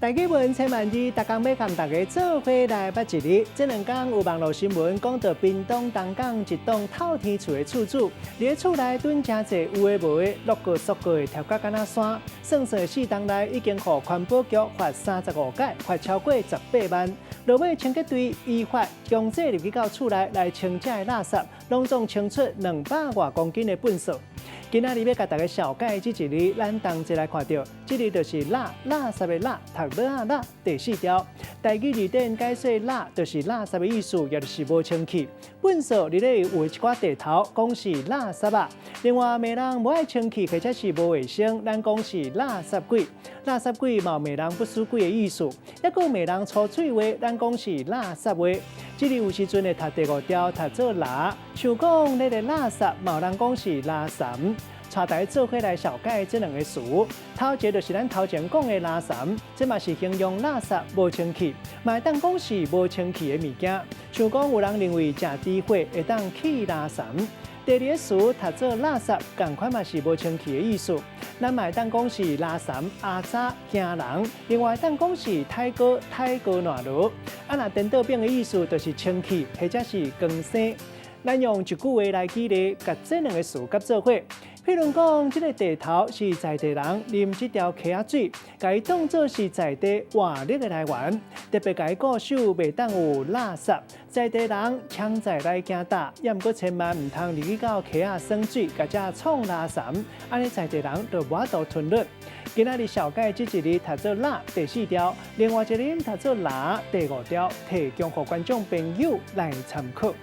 大家问千万二，大家要跟大家做伙来捌一日。这两天有网络新闻讲到屏东东港一栋透天厝的厝主，伫个厝内蹲真济有诶无诶，落过缩过的跳甲敢若山，算算4档内已经互环保局罚35届，罚超过18万。落尾清洁队依法强制入去到厝内来清这的垃圾，拢总清出200多公斤的粪扫。今仔日要甲大家小解这一日，咱同齐来看到，这日就是垃圾的垃，读垃第4条。台语字典解说垃就是垃圾的意思，也就是无清气。粪扫你咧有一寡地头讲是垃圾啊。另外，骂人无爱清气，或者是无卫生，咱讲是垃圾鬼。垃圾鬼嘛，骂人不输鬼的意思。抑个骂人粗嘴话，咱讲是垃圾话。这里有时阵会读第5条，读做垃，像讲你的垃圾，嘛有人讲是垃圾。带大家做伙来小解这两个词。头一个就是咱头前讲的垃圾，这嘛是形容垃圾无清气，嘛会当讲是无清气的物件。像讲有人认为食猪血会当起垃圾。第二个词读做垃圾，同款嘛是无清气的意思。咱嘛会当讲是垃圾、阿渣、惊人，另外当讲是太高暖炉。啊，若颠倒变的意思就是清气，或者是更生。咱用一句话来举例，甲这两个词合做伙。譬如讲，这个地头是在地人啉这条溪仔水，甲伊当作是在地活力的来源，特别甲伊固守袂当有垃圾。在地人抢在来惊打，也毋过千万唔通入去到溪仔耍水，甲遮创垃圾，安尼在地人就无法度吞入。今仔日小解这一日读做垃第4条，另外一日读做垃第5条，提供给观众朋友来参考。